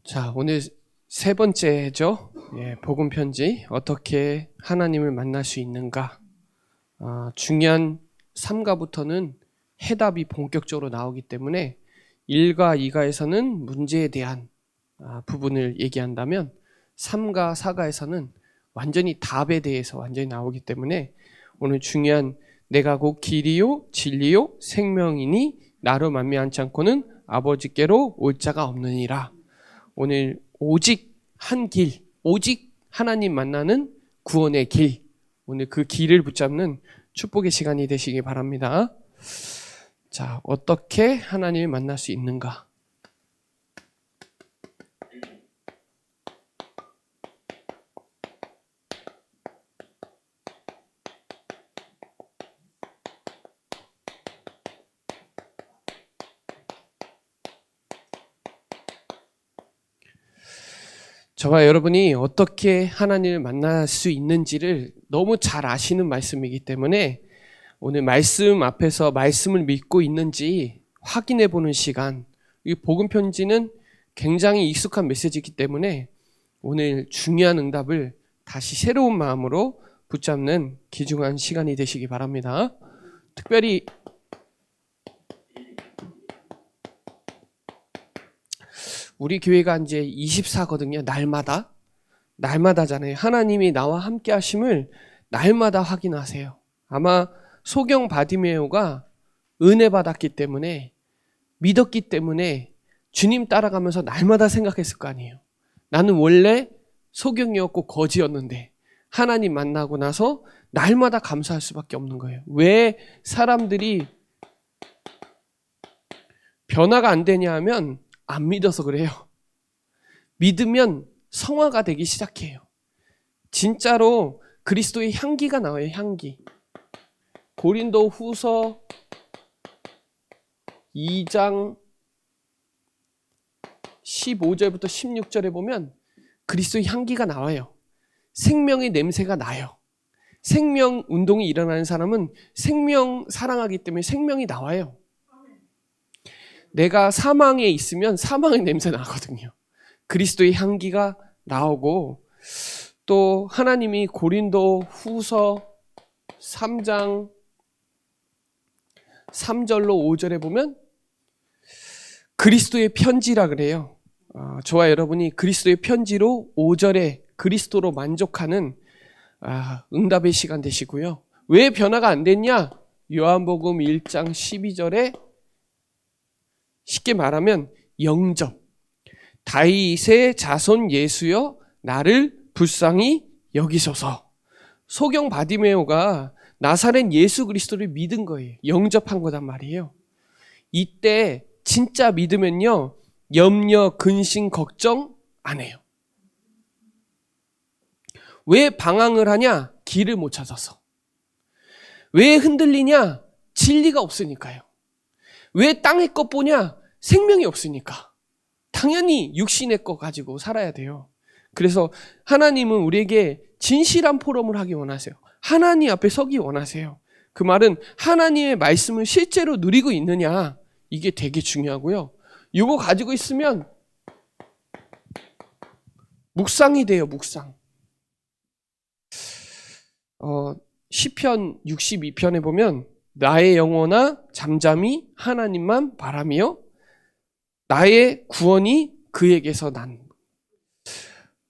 자, 오늘 세 번째죠. 복음 편지. 어떻게 하나님을 만날 수 있는가? 중요한 3가부터는 해답이 본격적으로 나오기 때문에 1과 2가에서는 문제에 대한 부분을 얘기한다면 3가, 4가에서는 완전히 답에 대해서 완전히 나오기 때문에 오늘 중요한 내가 곧 길이요 진리요 생명이니 나로 말미암지 않고는 아버지께로 올 자가 없느니라. 오늘 오직 한 길, 오직 하나님 만나는 구원의 길, 오늘 그 길을 붙잡는 축복의 시간이 되시기 바랍니다. 자, 어떻게 하나님을 만날 수 있는가? 저와 여러분이 어떻게 하나님을 만날 수 있는지를 너무 잘 아시는 말씀이기 때문에 오늘 말씀 앞에서 말씀을 믿고 있는지 확인해 보는 시간, 이 복음 편지는 굉장히 익숙한 메시지이기 때문에 오늘 중요한 응답을 다시 새로운 마음으로 붙잡는 귀중한 시간이 되시기 바랍니다. 특별히 우리 교회가 이제 24거든요. 날마다잖아요. 하나님이 나와 함께 하심을 날마다 확인하세요. 아마 소경 바디메오가 은혜 받았기 때문에, 믿었기 때문에 주님 따라가면서 날마다 생각했을 거 아니에요. 나는 원래 소경이었고 거지였는데 하나님 만나고 나서 날마다 감사할 수밖에 없는 거예요. 왜 사람들이 변화가 안 되냐 하면 안 믿어서 그래요. 믿으면 성화가 되기 시작해요. 진짜로 그리스도의 향기가 나와요. 향기. 고린도 후서 2장 15절부터 16절에 보면 그리스도의 향기가 나와요. 생명의 냄새가 나요. 생명 운동이 일어나는 사람은 생명 사랑하기 때문에 생명이 나와요. 내가 사망에 있으면 사망의 냄새 나거든요. 그리스도의 향기가 나오고, 또 하나님이 고린도 후서 3장 3절로 5절에 보면 그리스도의 편지라 그래요. 저와 여러분이 그리스도의 편지로 5절에 그리스도로 만족하는 응답의 시간 되시고요. 왜 변화가 안 됐냐? 요한복음 1장 12절에 쉽게 말하면 영접. 다윗의 자손 예수여 나를 불쌍히 여기소서. 소경 바디메오가 나사렛 예수 그리스도를 믿은 거예요. 영접한 거단 말이에요. 이때 진짜 믿으면요, 염려, 근심, 걱정 안 해요. 왜 방황을 하냐? 길을 못 찾아서. 왜 흔들리냐? 진리가 없으니까요. 왜 땅의 것 보냐? 생명이 없으니까. 당연히 육신의 것 가지고 살아야 돼요. 그래서 하나님은 우리에게 진실한 포럼을 하기 원하세요. 하나님 앞에 서기 원하세요. 그 말은 하나님의 말씀을 실제로 누리고 있느냐, 이게 되게 중요하고요. 이거 가지고 있으면 묵상이 돼요. 묵상. 시편 62편에 보면 나의 영혼아 잠잠히 하나님만 바라며 나의 구원이 그에게서 난.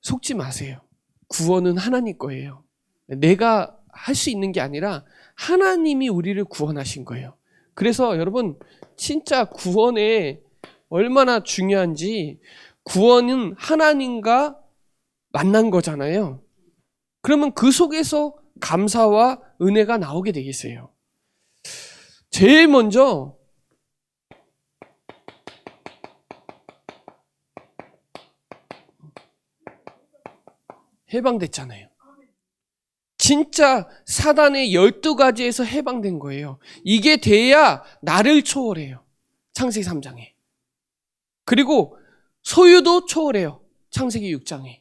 속지 마세요. 구원은 하나님 거예요. 내가 할 수 있는 게 아니라 하나님이 우리를 구원하신 거예요. 그래서 여러분, 진짜 구원에 얼마나 중요한지, 구원은 하나님과 만난 거잖아요. 그러면 그 속에서 감사와 은혜가 나오게 되겠어요. 제일 먼저 해방됐잖아요. 진짜 사단의 12가지에서 해방된 거예요. 이게 돼야 나를 초월해요. 창세기 3장에. 그리고 소유도 초월해요. 창세기 6장에.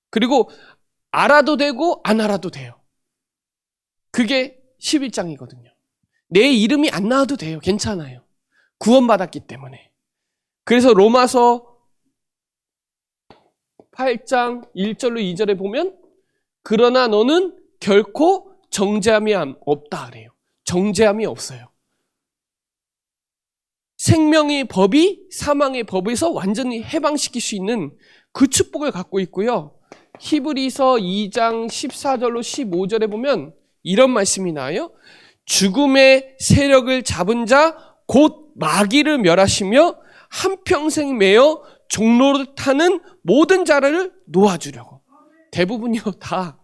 그리고 알아도 되고 안 알아도 돼요. 그게 11장이거든요. 내 이름이 안 나와도 돼요. 괜찮아요. 구원받았기 때문에. 그래서 로마서 8장 1절로 2절에 보면 그러나 너는 결코 정죄함이 없다 그래요. 정죄함이 없어요. 생명의 법이 사망의 법에서 완전히 해방시킬 수 있는 그 축복을 갖고 있고요. 히브리서 2장 14절로 15절에 보면 이런 말씀이 나와요. 죽음의 세력을 잡은 자 곧 마귀를 멸하시며 한평생 매어 종로를 타는 모든 자를 놓아주려고. 대부분이요 다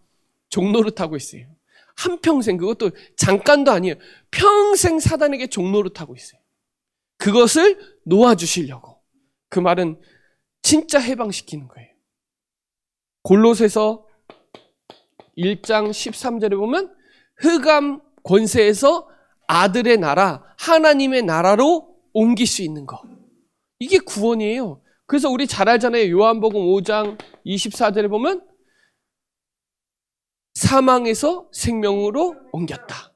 종로를 타고 있어요. 한평생, 그것도 잠깐도 아니에요. 평생 사단에게 종로를 타고 있어요. 그것을 놓아주시려고. 그 말은 진짜 해방시키는 거예요. 골로새서 1장 13절에 보면 흑암 권세에서 아들의 나라, 하나님의 나라로 옮길 수 있는 거. 이게 구원이에요. 그래서 우리 잘 알잖아요. 요한복음 5장 24절에 보면 사망에서 생명으로 옮겼다.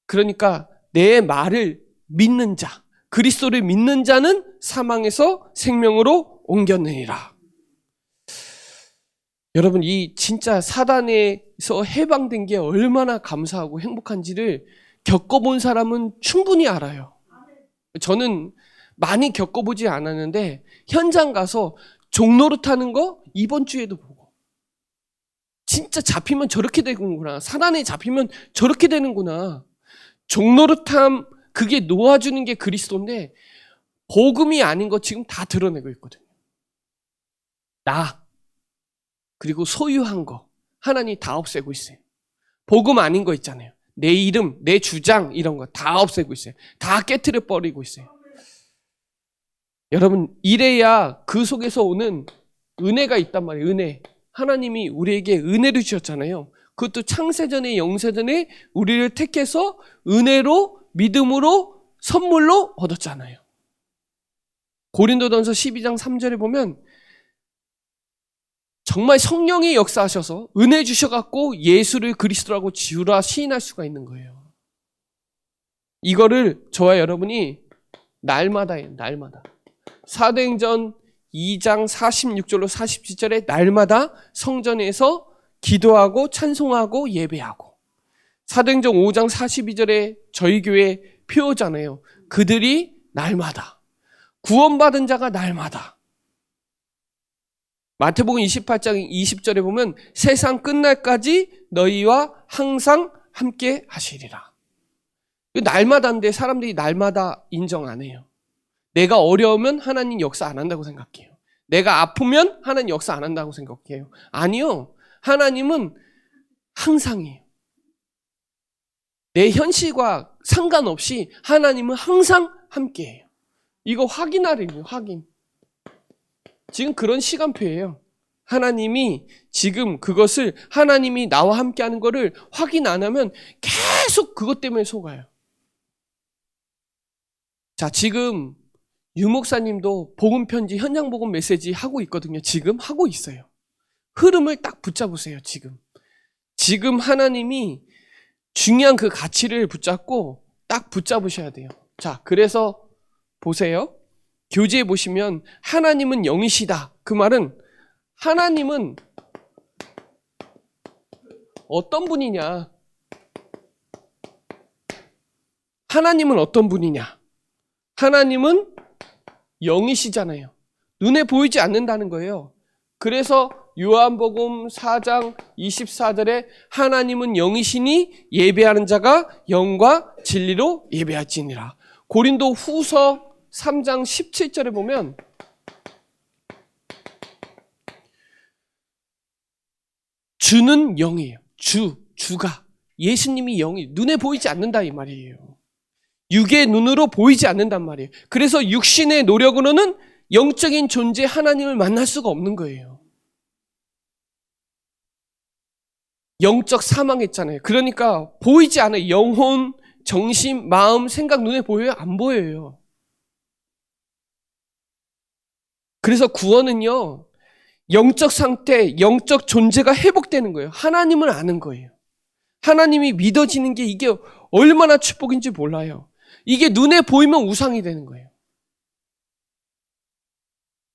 그러니까 내 말을 믿는 자, 그리스도를 믿는 자는 사망에서 생명으로 옮겼느니라. 여러분, 이 진짜 사단에서 해방된 게 얼마나 감사하고 행복한지를 겪어본 사람은 충분히 알아요. 저는 많이 겪어보지 않았는데 현장 가서 종로를 타는 거 이번 주에도 보고, 진짜 잡히면 저렇게 되는구나, 사단에 잡히면 저렇게 되는구나. 종로를 탐, 그게 놓아주는 게 그리스도인데 복음이 아닌 거 지금 다 드러내고 있거든요. 나 그리고 소유한 거 하나님 다 없애고 있어요. 복음 아닌 거 있잖아요. 내 이름, 내 주장 이런 거 다 없애고 있어요. 다 깨트려 버리고 있어요. 여러분, 이래야 그 속에서 오는 은혜가 있단 말이에요. 은혜. 하나님이 우리에게 은혜를 주셨잖아요. 그것도 창세전에 영세전에 우리를 택해서 은혜로, 믿음으로, 선물로 얻었잖아요. 고린도전서 12장 3절에 보면 정말 성령이 역사하셔서 은혜 주셔갖고 예수를 그리스도라고 지우라 시인할 수가 있는 거예요. 이거를 저와 여러분이 날마다 해요. 날마다. 사도행전 2장 46절로 47절에 날마다 성전에서 기도하고 찬송하고 예배하고, 사도행전 5장 42절에 저희 교회 표어잖아요. 그들이 날마다, 구원받은 자가 날마다. 마태복음 28장 20절에 보면 세상 끝날까지 너희와 항상 함께 하시리라. 날마다인데 사람들이 날마다 인정 안 해요. 내가 어려우면 하나님 역사 안 한다고 생각해요. 내가 아프면 하나님 역사 안 한다고 생각해요. 아니요. 하나님은 항상이에요. 내 현실과 상관없이 하나님은 항상 함께해요. 이거 확인하래요. 확인. 지금 그런 시간표예요. 하나님이 지금 그것을, 하나님이 나와 함께하는 거를 확인 안 하면 계속 그것 때문에 속아요. 자, 지금 유 목사님도 복음편지, 현장복음 메시지 하고 있거든요. 지금 하고 있어요. 흐름을 딱 붙잡으세요. 지금 하나님이 중요한 그 가치를 붙잡고 딱 붙잡으셔야 돼요. 자, 그래서 보세요. 교재에 보시면 하나님은 영이시다. 그 말은 하나님은 어떤 분이냐? 하나님은 어떤 분이냐? 하나님은 영이시잖아요. 눈에 보이지 않는다는 거예요. 그래서 요한복음 4장 24절에 하나님은 영이시니 예배하는 자가 영과 진리로 예배할지니라. 고린도 후서 3장 17절에 보면 주는 영이에요. 주가. 예수님이 영이 눈에 보이지 않는다 이 말이에요. 육의 눈으로 보이지 않는단 말이에요. 그래서 육신의 노력으로는 영적인 존재 하나님을 만날 수가 없는 거예요. 영적 사망했잖아요. 그러니까 보이지 않아요. 영혼, 정신, 마음, 생각 눈에 보여요? 안 보여요. 그래서 구원은요, 영적 상태, 영적 존재가 회복되는 거예요. 하나님을 아는 거예요. 하나님이 믿어지는 게 이게 얼마나 축복인지 몰라요. 이게 눈에 보이면 우상이 되는 거예요.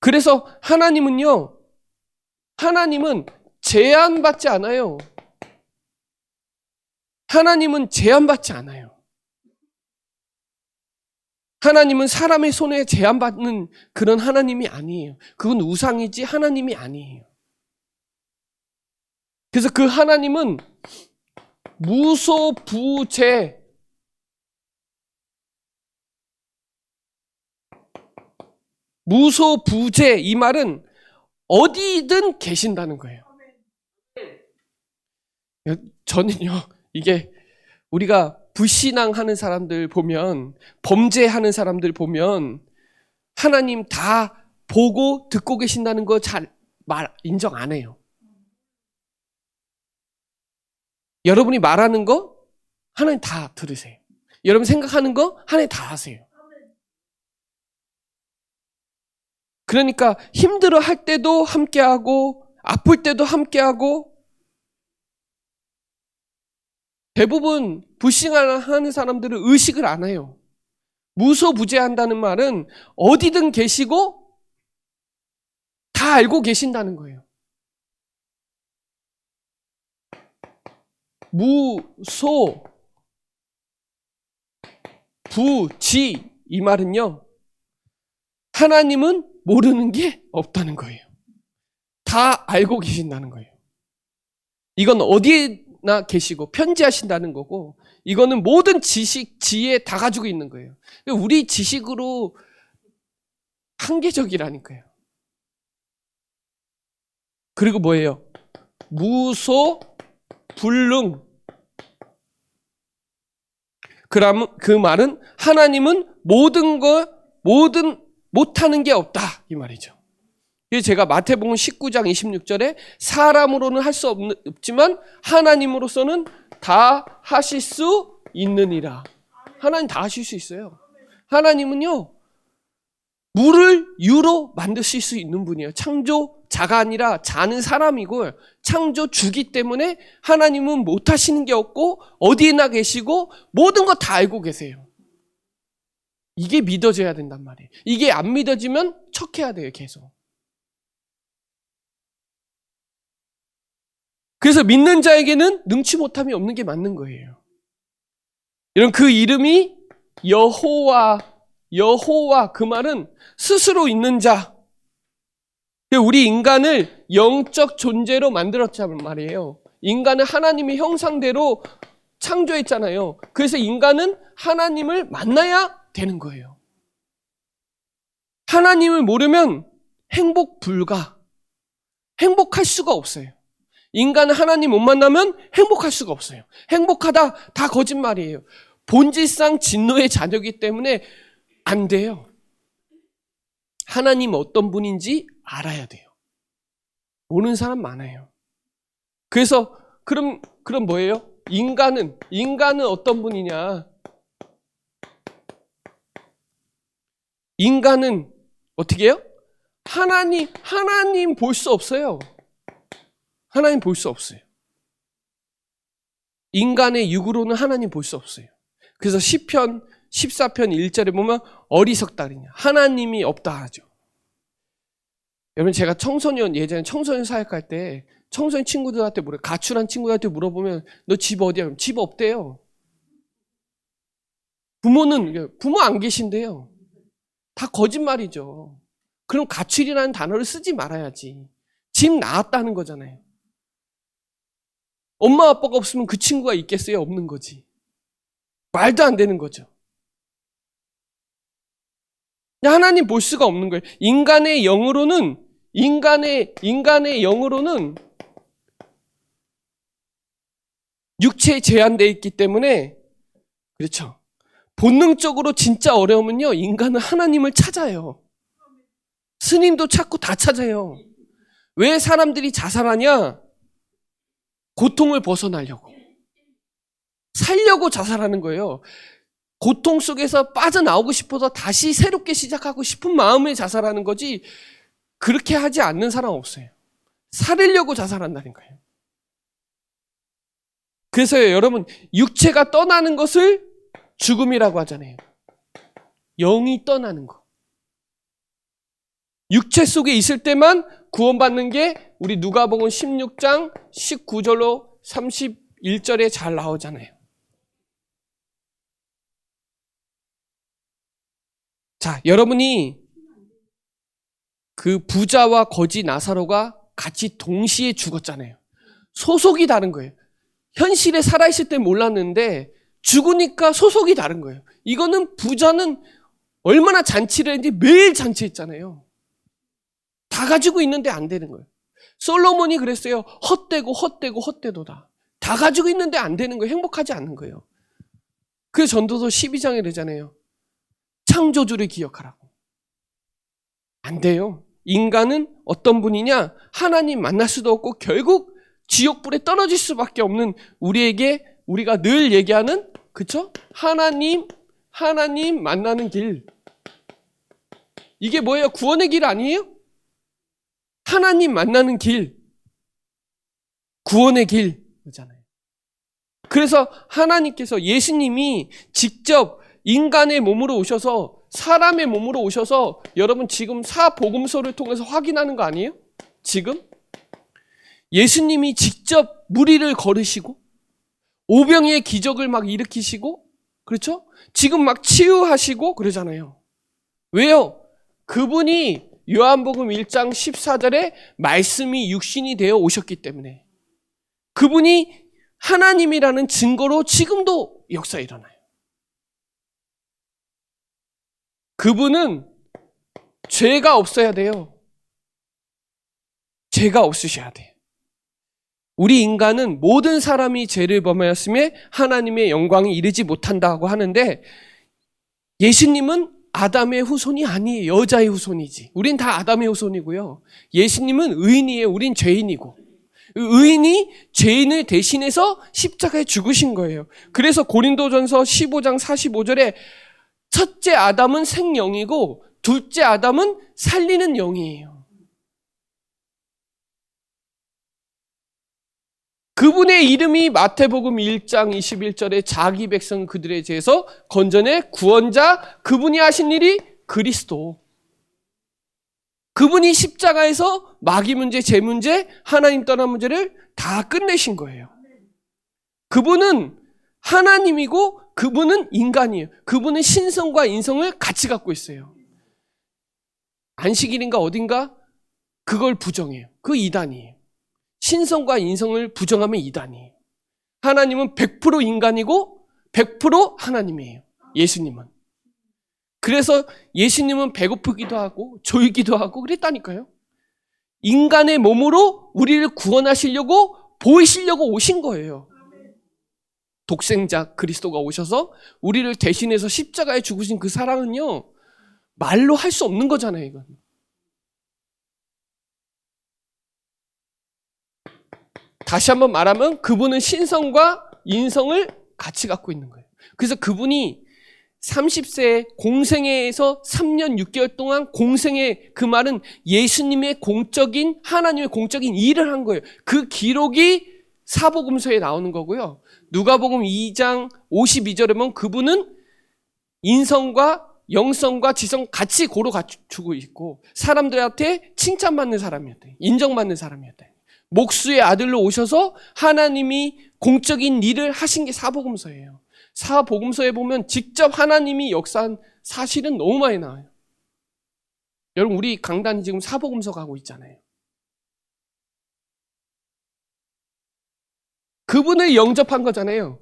그래서 하나님은요, 하나님은 제한받지 않아요. 하나님은 제한받지 않아요. 하나님은 사람의 손에 제한받는 그런 하나님이 아니에요. 그건 우상이지 하나님이 아니에요. 그래서 그 하나님은 무소부재, 무소부재 이 말은 어디든 계신다는 거예요. 저는요, 이게 우리가 불신앙하는 사람들 보면, 범죄하는 사람들 보면 하나님 다 보고 듣고 계신다는 거 잘 인정 안 해요. 여러분이 말하는 거 하나님 다 들으세요. 여러분 생각하는 거 하나님 다 하세요. 그러니까 힘들어 할 때도 함께하고 아플 때도 함께하고, 대부분 불신앙하는 사람들은 의식을 안 해요. 무소부재한다는 말은 어디든 계시고 다 알고 계신다는 거예요. 무소부지 이 말은요, 하나님은 모르는 게 없다는 거예요. 다 알고 계신다는 거예요. 이건 어디에나 계시고 편지하신다는 거고, 이거는 모든 지식, 지혜 다 가지고 있는 거예요. 우리 지식으로 한계적이라니까요. 그리고 뭐예요? 무소불능. 그 말은 하나님은 모든 못하는 게 없다 이 말이죠. 그래서 제가 마태복음 19장 26절에 사람으로는 할 수 없지만 하나님으로서는 다 하실 수 있느니라. 하나님 다 하실 수 있어요. 하나님은요, 물을 유로 만드실 수 있는 분이에요. 창조자가 아니라 자는 사람이고 창조주기 때문에 하나님은 못하시는 게 없고 어디에나 계시고 모든 거 다 알고 계세요. 이게 믿어져야 된단 말이에요. 이게 안 믿어지면 척해야 돼요, 계속. 그래서 믿는 자에게는 능치 못함이 없는 게 맞는 거예요. 여러분, 그 이름이 여호와 그 말은 스스로 있는 자. 우리 인간을 영적 존재로 만들었단 말이에요. 인간은 하나님의 형상대로 창조했잖아요. 그래서 인간은 하나님을 만나야 되는 거예요. 하나님을 모르면 행복 불가. 행복할 수가 없어요. 인간은 하나님 못 만나면 행복할 수가 없어요. 행복하다 다 거짓말이에요. 본질상 진노의 자녀이기 때문에 안 돼요. 하나님 어떤 분인지 알아야 돼요. 모르는 사람 많아요. 그래서 그럼 뭐예요? 인간은 어떤 분이냐? 인간은 어떻게 해요? 하나님 볼 수 없어요. 하나님 볼 수 없어요. 인간의 육으로는 하나님 볼 수 없어요. 그래서 시편 14편 1절에 보면 어리석다리냐, 하나님이 없다 하죠. 여러분, 제가 예전에 청소년 사역할 때 청소년 친구들한테 가출한 친구들한테 물어보면 너 집 어디야? 그럼 집 없대요. 부모 안 계신대요. 다 거짓말이죠. 그럼 가출이라는 단어를 쓰지 말아야지. 집 나왔다는 거잖아요. 엄마 아빠가 없으면 그 친구가 있겠어요? 없는 거지. 말도 안 되는 거죠. 하나님 볼 수가 없는 거예요. 인간의 영으로는 육체에 제한되어 있기 때문에, 그렇죠. 본능적으로 진짜 어려우면요, 인간은 하나님을 찾아요. 스님도 찾고 다 찾아요. 왜 사람들이 자살하냐? 고통을 벗어나려고. 살려고 자살하는 거예요. 고통 속에서 빠져나오고 싶어서 다시 새롭게 시작하고 싶은 마음에 자살하는 거지, 그렇게 하지 않는 사람 없어요. 살으려고 자살한다는 거예요. 그래서 여러분, 육체가 떠나는 것을 죽음이라고 하잖아요. 영이 떠나는 거. 육체 속에 있을 때만 구원받는 게 우리 누가복음 16장 19절로 31절에 잘 나오잖아요. 자, 여러분이 그 부자와 거지 나사로가 같이 동시에 죽었잖아요. 소속이 다른 거예요. 현실에 살아있을 때 몰랐는데 죽으니까 소속이 다른 거예요. 이거는 부자는 얼마나 잔치를 했는지 매일 잔치했잖아요. 다 가지고 있는데 안 되는 거예요. 솔로몬이 그랬어요. 헛되도다. 다 가지고 있는데 안 되는 거예요. 행복하지 않는 거예요. 그래서 전도서 12장에 그러잖아요. 창조주를 기억하라고. 안 돼요. 인간은 어떤 분이냐? 하나님 만날 수도 없고 결국 지옥불에 떨어질 수밖에 없는 우리가 늘 얘기하는, 그쵸? 하나님 만나는 길. 이게 뭐예요? 구원의 길 아니에요? 하나님 만나는 길. 구원의 길. 그잖아요. 그래서 하나님께서, 예수님이 직접 인간의 몸으로 오셔서, 사람의 몸으로 오셔서, 여러분 지금 사복음서를 통해서 확인하는 거 아니에요? 지금? 예수님이 직접 무리를 걸으시고, 오병이의 기적을 막 일으키시고, 그렇죠? 지금 막 치유하시고 그러잖아요. 왜요? 그분이 요한복음 1장 14절에 말씀이 육신이 되어 오셨기 때문에, 그분이 하나님이라는 증거로 지금도 역사에 일어나요. 그분은 죄가 없어야 돼요. 죄가 없으셔야 돼요. 우리 인간은 모든 사람이 죄를 범하였음에 하나님의 영광이 이르지 못한다고 하는데, 예수님은 아담의 후손이 아니에요. 여자의 후손이지. 우린 다 아담의 후손이고요. 예수님은 의인이에요. 우린 죄인이고. 의인이 죄인을 대신해서 십자가에 죽으신 거예요. 그래서 고린도전서 15장 45절에 첫째 아담은 생영이고 둘째 아담은 살리는 영이에요. 그분의 이름이 마태복음 1장 21절에 자기 백성 그들에 대해서 건져내 구원자, 그분이 하신 일이 그리스도. 그분이 십자가에서 마귀 문제, 죄 문제, 하나님 떠난 문제를 다 끝내신 거예요. 그분은 하나님이고 그분은 인간이에요. 그분은 신성과 인성을 같이 갖고 있어요. 안식일인가 어딘가 그걸 부정해요. 그 이단이에요. 신성과 인성을 부정하면 이단이에요. 하나님은 100% 인간이고 100% 하나님이에요. 예수님은. 그래서 예수님은 배고프기도 하고 졸기도 하고 그랬다니까요. 인간의 몸으로 우리를 구원하시려고 보이시려고 오신 거예요. 독생자 그리스도가 오셔서 우리를 대신해서 십자가에 죽으신 그 사랑은요, 말로 할 수 없는 거잖아요. 이건. 다시 한번 말하면 그분은 신성과 인성을 같이 갖고 있는 거예요. 그래서 그분이 30세 공생애에서 3년 6개월 동안 공생애, 그 말은 예수님의 공적인, 하나님의 공적인 일을 한 거예요. 그 기록이 사복음서에 나오는 거고요. 누가복음 2장 52절에 보면 그분은 인성과 영성과 지성 같이 고루 갖추고 있고 사람들한테 칭찬받는 사람이었대. 인정받는 사람이었대. 목수의 아들로 오셔서 하나님이 공적인 일을 하신 게 사복음서예요. 사복음서에 보면 직접 하나님이 역사한 사실은 너무 많이 나와요. 여러분, 우리 강단이 지금 사복음서 가고 있잖아요. 그분을 영접한 거잖아요.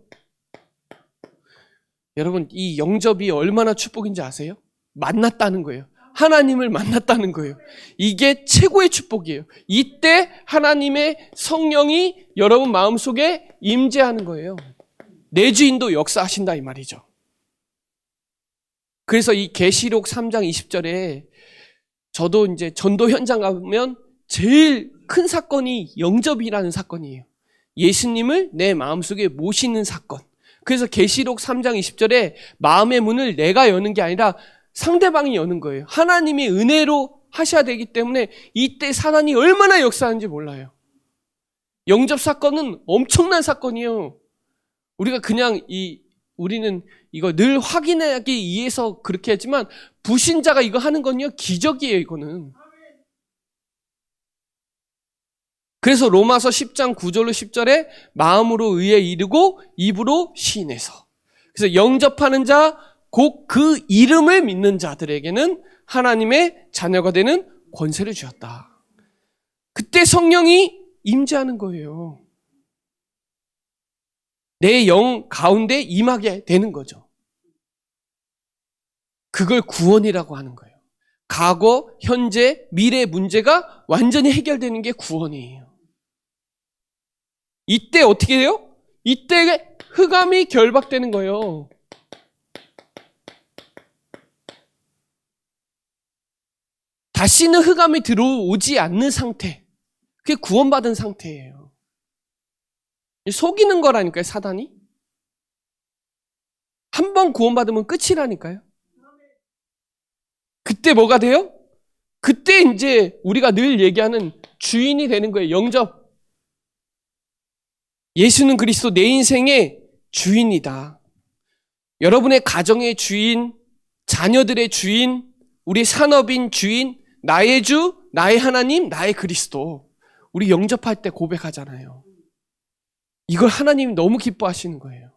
여러분, 이 영접이 얼마나 축복인지 아세요? 만났다는 거예요. 하나님을 만났다는 거예요. 이게 최고의 축복이에요. 이때 하나님의 성령이 여러분 마음속에 임재하는 거예요. 내 주인도 역사하신다 이 말이죠. 그래서 이 계시록 3장 20절에 저도 이제 전도 현장 가면 제일 큰 사건이 영접이라는 사건이에요. 예수님을 내 마음속에 모시는 사건. 그래서 계시록 3장 20절에 마음의 문을 내가 여는 게 아니라 상대방이 여는 거예요. 하나님이 은혜로 하셔야 되기 때문에 이때 사단이 얼마나 역사하는지 몰라요. 영접 사건은 엄청난 사건이에요. 우리가 그냥 우리는 이거 늘 확인하기 위해서 그렇게 했지만 불신자가 이거 하는 건요, 기적이에요, 이거는. 그래서 로마서 10장 9절로 10절에 마음으로 의에 이르고 입으로 시인해서. 그래서 영접하는 자, 곧 그 이름을 믿는 자들에게는 하나님의 자녀가 되는 권세를 주었다. 그때 성령이 임재하는 거예요. 내 영 가운데 임하게 되는 거죠. 그걸 구원이라고 하는 거예요. 과거, 현재, 미래의 문제가 완전히 해결되는 게 구원이에요. 이때 어떻게 돼요? 이때 흑암이 결박되는 거예요. 다시는 흑암이 들어오지 않는 상태. 그게 구원받은 상태예요. 속이는 거라니까요, 사단이. 한 번 구원받으면 끝이라니까요. 그때 뭐가 돼요? 그때 이제 우리가 늘 얘기하는 주인이 되는 거예요. 영접. 예수는 그리스도 내 인생의 주인이다. 여러분의 가정의 주인, 자녀들의 주인, 우리 산업인 주인, 나의 주, 나의 하나님, 나의 그리스도. 우리 영접할 때 고백하잖아요. 이걸 하나님이 너무 기뻐하시는 거예요.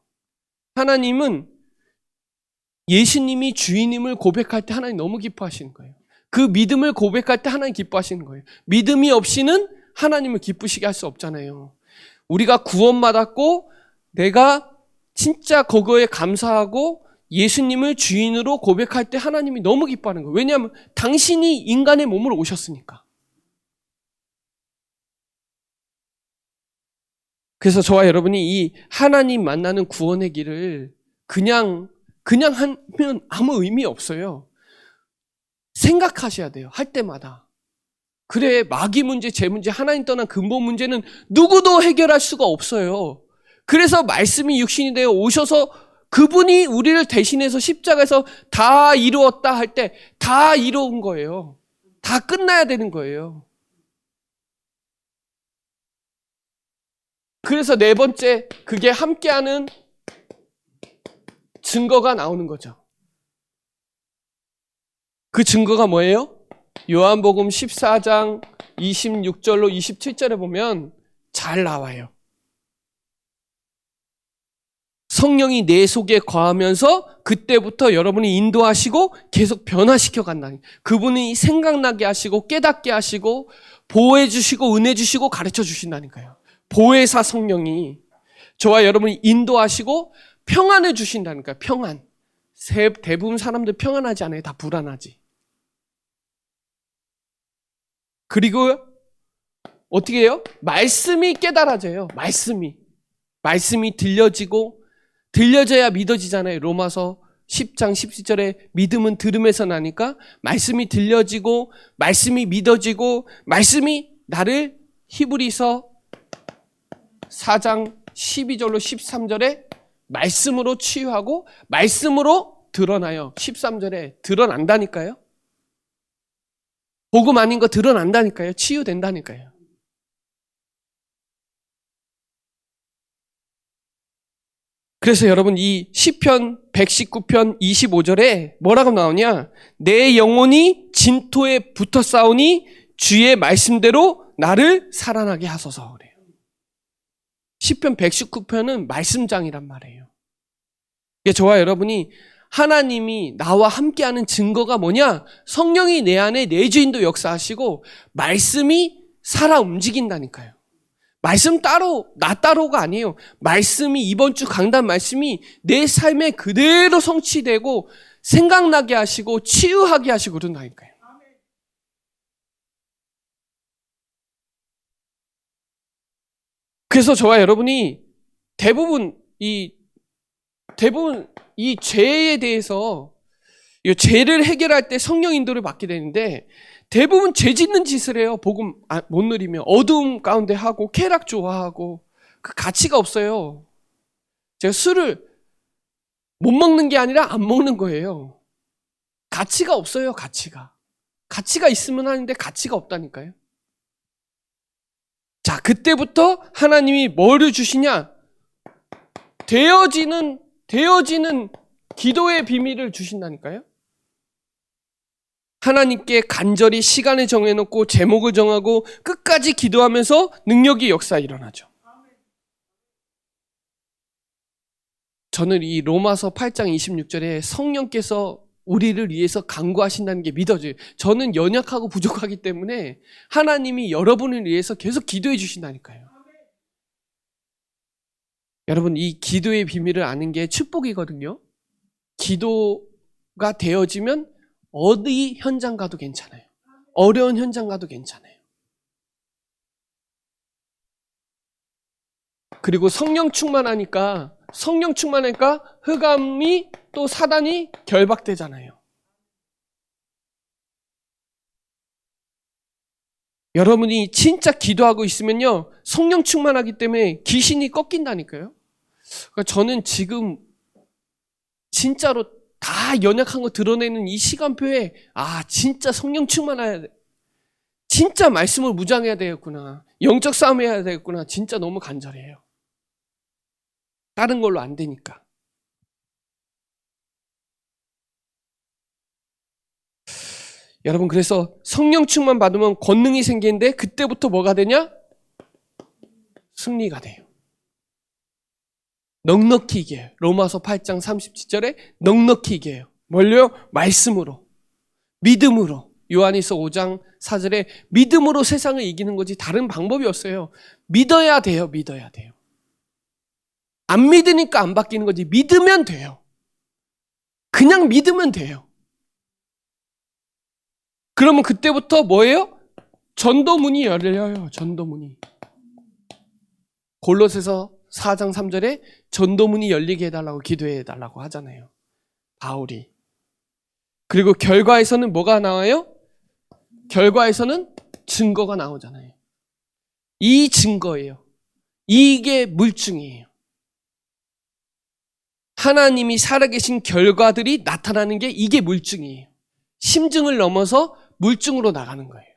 하나님은 예수님이 주인임을 고백할 때 하나님 너무 기뻐하시는 거예요. 그 믿음을 고백할 때 하나님 기뻐하시는 거예요. 믿음이 없이는 하나님을 기쁘시게 할 수 없잖아요. 우리가 구원받았고 내가 진짜 그거에 감사하고 예수님을 주인으로 고백할 때 하나님이 너무 기뻐하는 거예요. 왜냐하면 당신이 인간의 몸으로 오셨으니까. 그래서 저와 여러분이 이 하나님 만나는 구원의 길을 그냥 하면 아무 의미 없어요. 생각하셔야 돼요. 할 때마다. 그래, 마귀 문제, 죄 문제, 하나님 떠난 근본 문제는 누구도 해결할 수가 없어요. 그래서 말씀이 육신이 되어 오셔서 그분이 우리를 대신해서 십자가에서 다 이루었다 할 때 다 이루은 거예요. 다 끝나야 되는 거예요. 그래서 네 번째, 그게 함께하는 증거가 나오는 거죠. 그 증거가 뭐예요? 요한복음 14장 26절로 27절에 보면 잘 나와요. 성령이 내 속에 거하면서 그때부터 여러분이 인도하시고 계속 변화시켜 간다니. 그분이 생각나게 하시고 깨닫게 하시고 보호해 주시고 은혜 주시고 가르쳐 주신다니까요. 보혜사 성령이 저와 여러분이 인도하시고 평안을 주신다니까요. 평안. 대부분 사람들 평안하지 않아요. 다 불안하지. 그리고 어떻게 해요? 말씀이 깨달아져요. 말씀이 들려져야 믿어지잖아요. 로마서 10장 17절에 믿음은 들음에서 나니까 말씀이 들려지고 말씀이 믿어지고 말씀이 나를 히브리서 4장 12절로 13절에 말씀으로 치유하고 말씀으로 드러나요. 13절에 드러난다니까요. 복음 아닌 거 드러난다니까요. 치유된다니까요. 그래서 여러분 이 시편 119편 25절에 뭐라고 나오냐? 내 영혼이 진토에 붙어 싸우니 주의 말씀대로 나를 살아나게 하소서 그래요. 시편 119편은 말씀장이란 말이에요. 저와 여러분이 하나님이 나와 함께하는 증거가 뭐냐? 성령이 내 안에 내주인도 역사하시고 말씀이 살아 움직인다니까요. 말씀 따로, 나 따로가 아니에요. 말씀이 이번 주 강단 말씀이 내 삶에 그대로 성취되고 생각나게 하시고 치유하게 하시고 그런다니까요. 그래서 저와 여러분이 대부분 이 죄에 대해서 이 죄를 해결할 때 성령 인도를 받게 되는데 대부분 죄 짓는 짓을 해요. 복음 못 누리면 어두움 가운데 하고 쾌락 좋아하고 그 가치가 없어요. 제가 술을 못 먹는 게 아니라 안 먹는 거예요. 가치가 없어요. 가치가 있으면 하는데 가치가 없다니까요. 자, 그때부터 하나님이 뭐를 주시냐? 되어지는 기도의 비밀을 주신다니까요. 하나님께 간절히 시간을 정해놓고 제목을 정하고 끝까지 기도하면서 능력의 역사가 일어나죠. 저는 이 로마서 8장 26절에 성령께서 우리를 위해서 간구하신다는 게 믿어져요. 저는 연약하고 부족하기 때문에 하나님이 여러분을 위해서 계속 기도해 주신다니까요. 여러분, 이 기도의 비밀을 아는 게 축복이거든요. 기도가 되어지면 어디 현장 가도 괜찮아요. 어려운 현장 가도 괜찮아요. 그리고 성령 충만하니까 흑암이 또 사단이 결박되잖아요. 여러분이 진짜 기도하고 있으면요, 성령 충만하기 때문에 귀신이 꺾인다니까요. 그러니까 저는 지금 진짜로 다 연약한 거 드러내는 이 시간표에 진짜 성령 충만해야 돼. 진짜 말씀을 무장해야 되겠구나. 영적 싸움 해야 되겠구나. 진짜 너무 간절해요. 다른 걸로 안 되니까. 여러분, 그래서 성령 충만 받으면 권능이 생기는데 그때부터 뭐가 되냐? 승리가 돼요. 넉넉히 이겨요. 로마서 8장 37절에 넉넉히 이겨요. 뭘요? 말씀으로, 믿음으로. 요한일서 5장 4절에 믿음으로 세상을 이기는 거지 다른 방법이 없어요. 믿어야 돼요. 믿어야 돼요. 안 믿으니까 안 바뀌는 거지. 믿으면 돼요. 그냥 믿으면 돼요. 그러면 그때부터 뭐예요? 전도문이 열려요. 전도문이. 골로새서 4장 3절에 전도문이 열리게 해달라고 기도해달라고 하잖아요. 바울이. 그리고 결과에서는 뭐가 나와요? 결과에서는 증거가 나오잖아요. 이 증거예요. 이게 물증이에요. 하나님이 살아계신 결과들이 나타나는 게 이게 물증이에요. 심증을 넘어서 물증으로 나가는 거예요.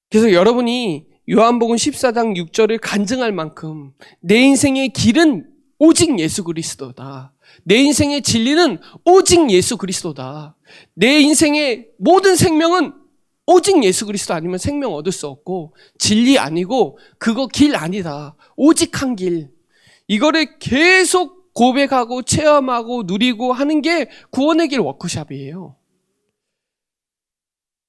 그래서 여러분이 요한복음 14장 6절을 간증할 만큼 내 인생의 길은 오직 예수 그리스도다. 내 인생의 진리는 오직 예수 그리스도다. 내 인생의 모든 생명은 오직 예수 그리스도 아니면 생명 얻을 수 없고 진리 아니고 그거 길 아니다. 오직 한 길. 이거를 계속 고백하고 체험하고 누리고 하는 게 구원의 길 워크숍이에요.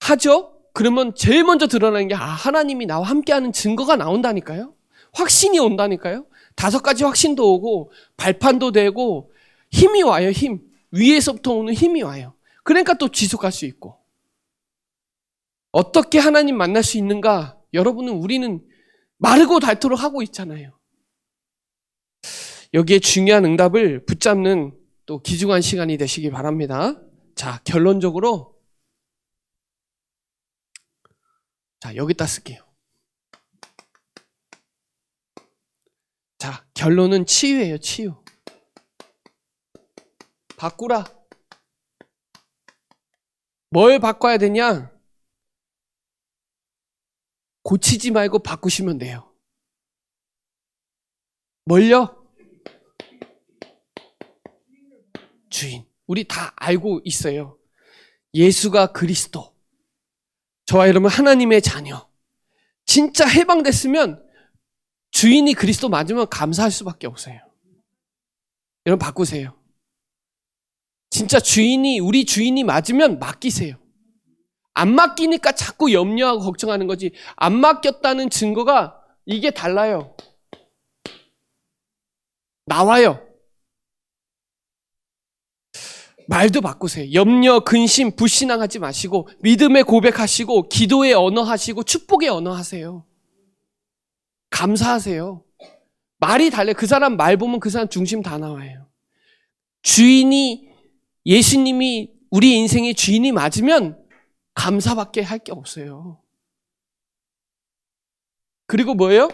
하죠? 그러면 제일 먼저 드러나는 게 하나님이 나와 함께하는 증거가 나온다니까요. 확신이 온다니까요. 5가지 확신도 오고 발판도 되고 힘이 와요. 힘. 위에서부터 오는 힘이 와요. 그러니까 또 지속할 수 있고. 어떻게 하나님 만날 수 있는가? 우리는 마르고 닳도록 하고 있잖아요. 여기에 중요한 응답을 붙잡는 또 귀중한 시간이 되시기 바랍니다. 자, 결론적으로 여기다 쓸게요. 자, 결론은 치유예요. 치유. 바꾸라. 뭘 바꿔야 되냐? 고치지 말고 바꾸시면 돼요. 뭘요? 주인. 우리 다 알고 있어요. 예수가 그리스도. 저와 여러분 하나님의 자녀. 진짜 해방됐으면 주인이 그리스도 맞으면 감사할 수밖에 없어요. 여러분 바꾸세요. 진짜 우리 주인이 맞으면 맡기세요. 안 맡기니까 자꾸 염려하고 걱정하는 거지. 안 맡겼다는 증거가 이게 달라요. 나와요. 말도 바꾸세요. 염려, 근심, 불신앙하지 마시고 믿음의 고백하시고 기도의 언어하시고 축복의 언어하세요. 감사하세요. 말이 달라요. 그 사람 말 보면 그 사람 중심 다 나와요. 예수님이 우리 인생의 주인이 맞으면 감사밖에 할 게 없어요. 그리고 뭐예요?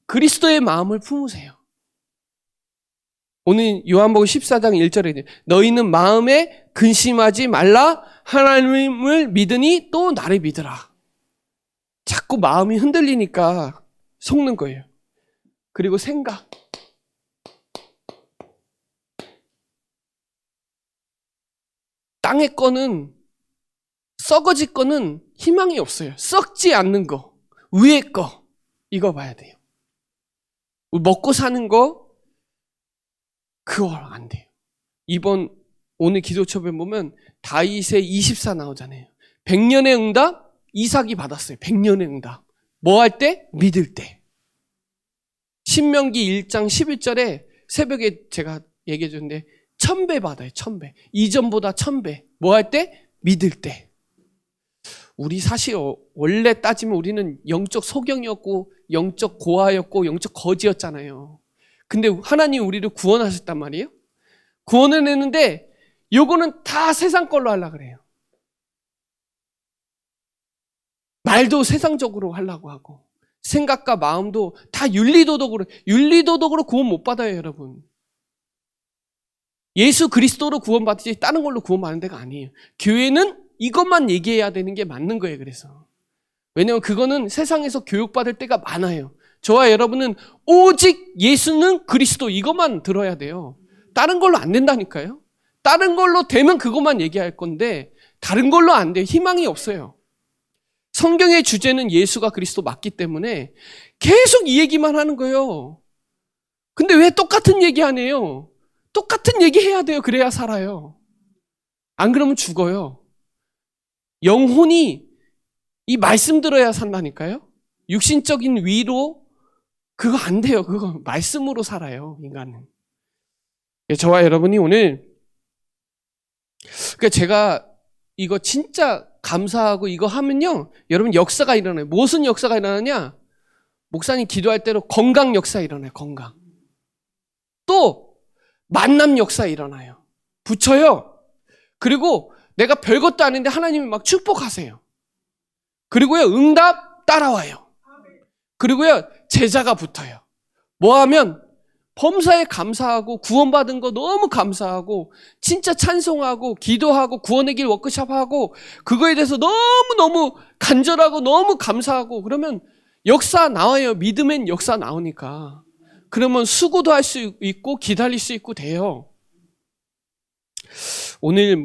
그리스도의 마음을 품으세요. 오늘 요한복음 14장 1절에 너희는 마음에 근심하지 말라. 하나님을 믿으니 또 나를 믿으라. 자꾸 마음이 흔들리니까 속는 거예요. 그리고 생각. 땅의 거는, 썩어질 거는 희망이 없어요. 썩지 않는 거, 위에 거, 이거 봐야 돼요. 먹고 사는 거, 그거 안 돼요. 오늘 기도첩에 보면 다윗의 24 나오잖아요. 100년의 응답, 이삭이 받았어요. 100년의 응답. 뭐 할 때? 믿을 때. 신명기 1장 11절에 새벽에 제가 얘기해 줬는데 1000배 받아요. 1000배. 이전보다 1000배. 뭐 할 때? 믿을 때. 우리 사실 원래 따지면 우리는 영적 소경이었고 영적 고아였고 영적 거지였잖아요. 근데 하나님 우리를 구원하셨단 말이에요. 구원을 했는데 요거는 다 세상 걸로 하려고 그래요. 말도 세상적으로 하려고 하고 생각과 마음도 다 윤리도덕으로 구원 못 받아요, 여러분. 예수 그리스도로 구원받지 다른 걸로 구원받는 데가 아니에요. 교회는 이것만 얘기해야 되는 게 맞는 거예요. 그래서 왜냐하면 그거는 세상에서 교육받을 때가 많아요. 저와 여러분은 오직 예수는 그리스도 이것만 들어야 돼요. 다른 걸로 안 된다니까요. 다른 걸로 되면 그것만 얘기할 건데 다른 걸로 안 돼요. 희망이 없어요. 성경의 주제는 예수가 그리스도 맞기 때문에 계속 이 얘기만 하는 거예요. 근데 왜 똑같은 얘기 안 해요? 똑같은 얘기 해야 돼요. 그래야 살아요. 안 그러면 죽어요. 영혼이 이 말씀 들어야 산다니까요. 육신적인 위로 그거 안 돼요. 그거 말씀으로 살아요. 인간은. 저와 여러분이 오늘 그러니까 제가 이거 진짜 감사하고 이거 하면요. 여러분 역사가 일어나요. 무슨 역사가 일어나냐? 목사님 기도할 때로 건강 역사 일어나요. 건강. 또 만남 역사 일어나요. 붙여요. 그리고 내가 별것도 아닌데 하나님이 막 축복하세요. 그리고요 응답 따라와요. 그리고요 제자가 붙어요. 뭐 하면 범사에 감사하고 구원받은 거 너무 감사하고 진짜 찬송하고 기도하고 구원의 길 워크숍하고 그거에 대해서 너무너무 간절하고 너무 감사하고 그러면 역사 나와요. 믿음엔 역사 나오니까. 그러면 수고도 할 수 있고 기다릴 수 있고 돼요. 오늘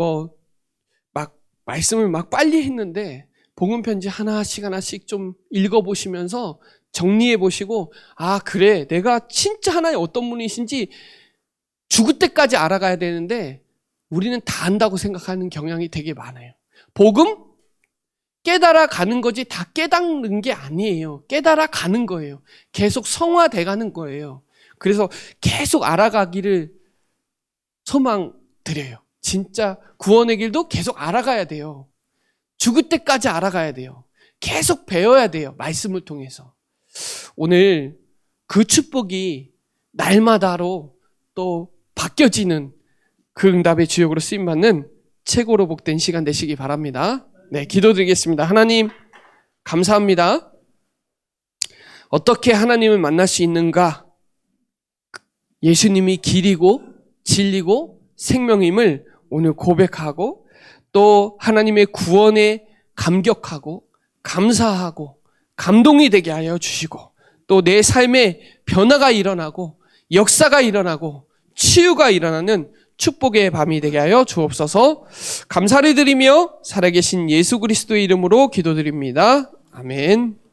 말씀을 빨리 했는데 복음 편지 하나씩 좀 읽어보시면서 정리해보시고 그래 내가 진짜 하나님 어떤 분이신지 죽을 때까지 알아가야 되는데 우리는 다 안다고 생각하는 경향이 되게 많아요. 복음? 깨달아가는 거지 다 깨닫는 게 아니에요. 깨달아가는 거예요. 계속 성화돼가는 거예요. 그래서 계속 알아가기를 소망드려요. 진짜 구원의 길도 계속 알아가야 돼요. 죽을 때까지 알아가야 돼요. 계속 배워야 돼요. 말씀을 통해서. 오늘 그 축복이 날마다로 또 바뀌어지는 그 응답의 주역으로 쓰임받는 최고로 복된 시간 되시기 바랍니다. 네, 기도드리겠습니다. 하나님 감사합니다. 어떻게 하나님을 만날 수 있는가? 예수님이 길이고 진리고 생명임을 오늘 고백하고 또 하나님의 구원에 감격하고 감사하고 감동이 되게 하여 주시고 또 내 삶에 변화가 일어나고 역사가 일어나고 치유가 일어나는 축복의 밤이 되게 하여 주옵소서. 감사를 드리며 살아계신 예수 그리스도의 이름으로 기도드립니다. 아멘.